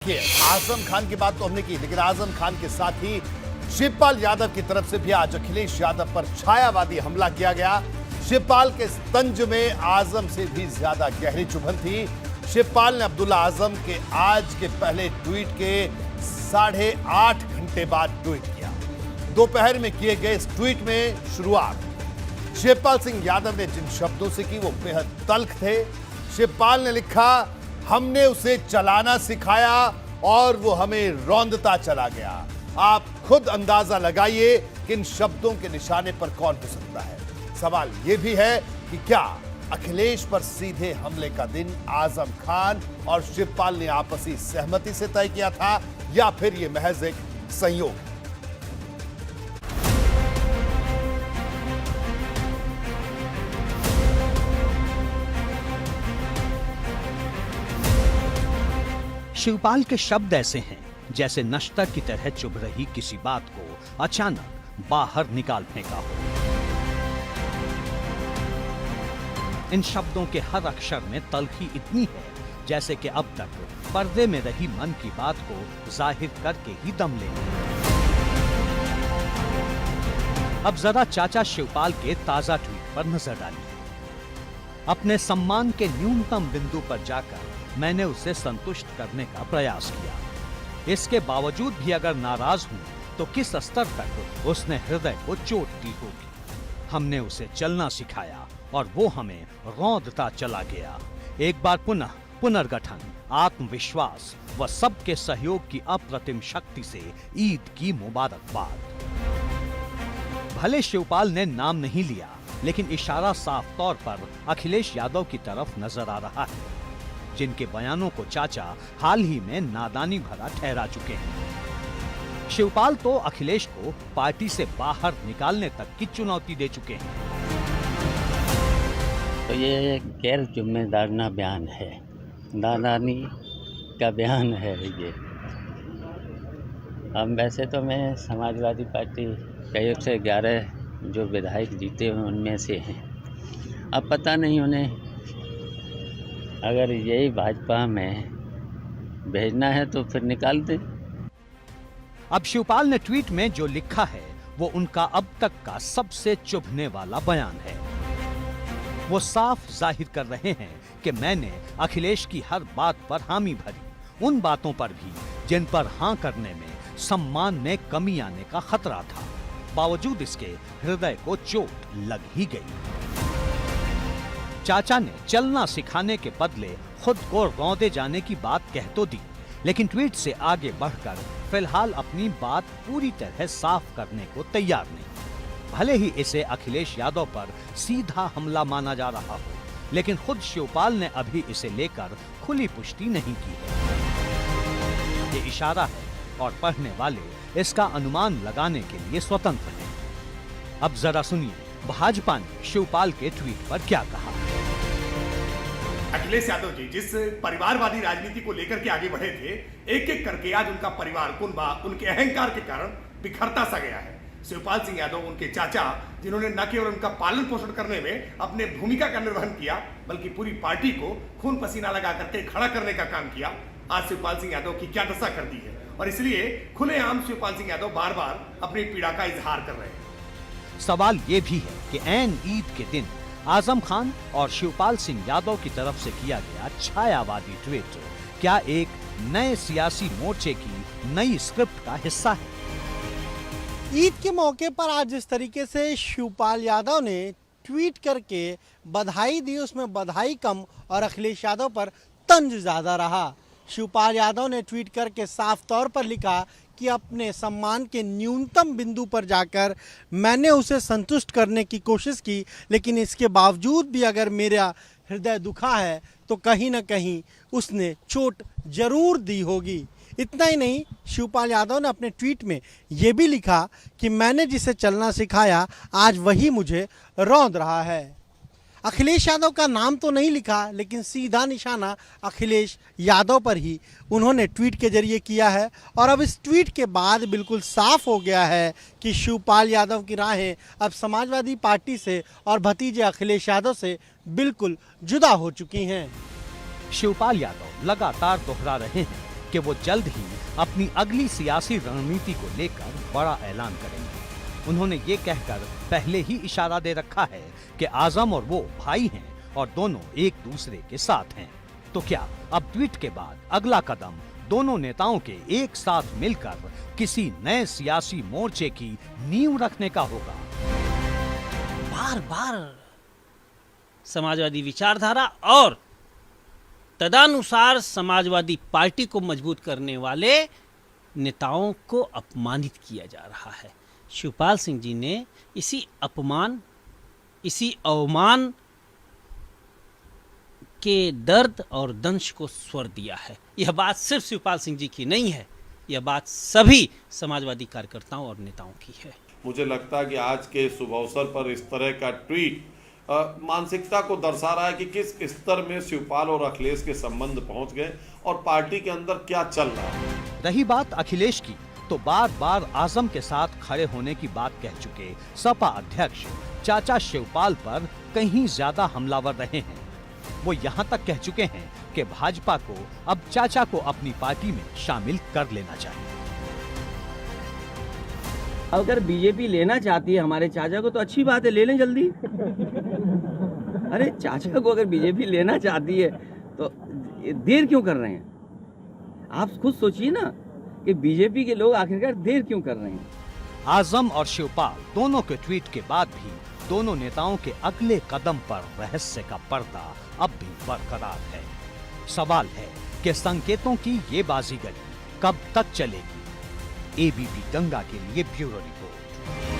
आजम खान की बात तो हमने की, लेकिन आजम खान के साथ ही शिवपाल यादव की तरफ से भी आज अखिलेश यादव पर छायावादी हमला किया गया। शिवपाल के तंज में आजम से भी ज्यादा गहरी चुभन थी। शिवपाल ने अब्दुल्ला आजम के आज के पहले ट्वीट के 8.5 घंटे बाद ट्वीट किया। दोपहर में किए गए इस ट्वीट में शुरुआत शिवपाल सिंह यादव ने जिन शब्दों से की वो बेहद तल्ख थे। शिवपाल ने लिखा, हमने उसे चलाना सिखाया और वो हमें रौंदता चला गया। आप खुद अंदाजा लगाइए कि इन शब्दों के निशाने पर कौन हो सकता है। सवाल यह भी है कि क्या अखिलेश पर सीधे हमले का दिन आजम खान और शिवपाल ने आपसी सहमति से तय किया था या फिर यह महज एक संयोग है। शिवपाल के शब्द ऐसे हैं जैसे नश्तर की तरह चुभ रही किसी बात को अचानक बाहर निकाल फेंका हो। इन शब्दों के हर अक्षर में तल्खी इतनी है जैसे कि अब तक पर्दे में रही मन की बात को जाहिर करके ही दम ले। अब जरा चाचा शिवपाल के ताजा ट्वीट पर नजर डालिए। अपने सम्मान के न्यूनतम बिंदु पर जाकर मैंने उसे संतुष्ट करने का प्रयास किया। इसके बावजूद भी अगर नाराज हूं तो किस स्तर तक उसने हृदय को चोट दी होगी। हमने उसे चलना सिखाया और वो हमें रौंदता चला गया। एक बार पुनः पुनर्गठन, आत्मविश्वास व सबके सहयोग की अप्रतिम शक्ति से ईद की मुबारकबाद। भले शिवपाल ने नाम नहीं लिया, लेकिन इशारा साफ तौर पर अखिलेश यादव की तरफ नजर आ रहा है, जिनके बयानों को चाचा हाल ही में नादानी भरा ठहरा चुके हैं। शिवपाल तो अखिलेश को पार्टी से बाहर निकालने तक की चुनौती दे चुके हैं। तो ये गैर जिम्मेदाराना बयान है, नादानी का बयान है ये। हम वैसे तो मैं समाजवादी पार्टी के 111 जो विधायक जीते हैं उनमें से हैं। अब पता नहीं उन्हें अगर यही भाजपा में भेजना है तो फिर निकाल दे। अब शिवपाल ने ट्वीट में जो लिखा है वो उनका अब तक का सबसे चुभने वाला बयान है। वो साफ जाहिर कर रहे हैं कि मैंने अखिलेश की हर बात पर हामी भरी, उन बातों पर भी जिन पर हां करने में सम्मान में कमी आने का खतरा था। बावजूद इसके हृदय को चोट लग ही गई। चाचा ने चलना सिखाने के बदले खुद को रौंदे जाने की बात कह तो दी, लेकिन ट्वीट से आगे बढ़कर फिलहाल अपनी बात पूरी तरह साफ करने को तैयार नहीं। भले ही इसे अखिलेश यादव पर सीधा हमला माना जा रहा हो, लेकिन खुद शिवपाल ने अभी इसे लेकर खुली पुष्टि नहीं की है। ये इशारा है और पढ़ने वाले इसका अनुमान लगाने के लिए स्वतंत्र हैं। अब जरा सुनिए भाजपा ने शिवपाल के ट्वीट पर क्या कहा। अखिलेश यादव जी जिस परिवारवादी राजनीति को लेकर के आगे बढ़े थे, एक एक करके आज उनका परिवार कुनबा उनके अहंकार के कारण बिखरता सा गया है। शिवपाल सिंह यादव उनके चाचा, जिन्होंने न केवल उनका पालन पोषण करने में अपने भूमिका का निर्वहन किया, बल्कि पूरी पार्टी को खून पसीना लगा करके खड़ा करने का काम किया, आज शिवपाल सिंह यादव की क्या दशा कर दी है। और इसलिए खुलेआम शिवपाल सिंह यादव बार बार अपनी पीड़ा का इजहार कर रहे हैं। सवाल ये भी है कि ऐन ईद के दिन आजम खान और शिवपाल सिंह यादव की तरफ से किया गया छायावादी ट्वीट क्या एक नए सियासी मोर्चे की नई स्क्रिप्ट का हिस्सा है। ईद के मौके पर आज जिस तरीके से शिवपाल यादव ने ट्वीट करके बधाई दी, उसमें बधाई कम और अखिलेश यादव पर तंज ज्यादा रहा। शिवपाल यादव ने ट्वीट करके साफ तौर पर लिखा कि अपने सम्मान के न्यूनतम बिंदु पर जाकर मैंने उसे संतुष्ट करने की कोशिश की, लेकिन इसके बावजूद भी अगर मेरा हृदय दुखा है तो कहीं ना कहीं उसने चोट जरूर दी होगी। इतना ही नहीं, शिवपाल यादव ने अपने ट्वीट में ये भी लिखा कि मैंने जिसे चलना सिखाया आज वही मुझे रौंद रहा है। अखिलेश यादव का नाम तो नहीं लिखा, लेकिन सीधा निशाना अखिलेश यादव पर ही उन्होंने ट्वीट के जरिए किया है। और अब इस ट्वीट के बाद बिल्कुल साफ हो गया है कि शिवपाल यादव की राहें अब समाजवादी पार्टी से और भतीजे अखिलेश यादव से बिल्कुल जुदा हो चुकी हैं। शिवपाल यादव लगातार दोहरा रहे हैं कि वो जल्द ही अपनी अगली सियासी रणनीति को लेकर बड़ा ऐलान करेंगे। उन्होंने ये कहकर पहले ही इशारा दे रखा है कि आजम और वो भाई हैं और दोनों एक दूसरे के साथ हैं। तो क्या अब ट्वीट के बाद अगला कदम दोनों नेताओं के एक साथ मिलकर किसी नए सियासी मोर्चे की नींव रखने का होगा? बार बार समाजवादी विचारधारा और तदनुसार समाजवादी पार्टी को मजबूत करने वाले नेताओं को अपमानित किया जा रहा है। शिवपाल सिंह जी ने इसी अपमान, इसी अवमान के दर्द और दंश को स्वर दिया है। यह बात सिर्फ शिवपाल सिंह जी की नहीं है, यह बात सभी समाजवादी कार्यकर्ताओं और नेताओं की है। मुझे लगता है कि आज के शुभ अवसर पर इस तरह का ट्वीट मानसिकता को दर्शा रहा है कि किस स्तर में शिवपाल और अखिलेश के संबंध पहुंच गए और पार्टी के अंदर क्या चल रहा है। रही बात अखिलेश की, तो बार बार आजम के साथ खड़े होने की बात कह चुके सपा अध्यक्ष चाचा शिवपाल पर कहीं ज्यादा हमलावर रहे हैं। वो यहाँ तक कह चुके हैं कि भाजपा को अब चाचा को अपनी पार्टी में शामिल कर लेना चाहिए। अगर बीजेपी लेना चाहती है हमारे चाचा को तो अच्छी बात है, ले लें जल्दी। अरे चाचा को अगर बीजेपी लेना चाहती है तो देर क्यों कर रहे हैं? आप खुद सोचिए ना कि बीजेपी के लोग आखिरकार देर क्यों कर रहे हैं। आजम और शिवपाल दोनों के ट्वीट के बाद भी दोनों नेताओं के अगले कदम पर रहस्य का पर्दा अब भी बरकरार है। सवाल है कि संकेतों की ये बाजीगरी कब तक चलेगी? एबीपी गंगा के लिए ब्यूरो रिपोर्ट।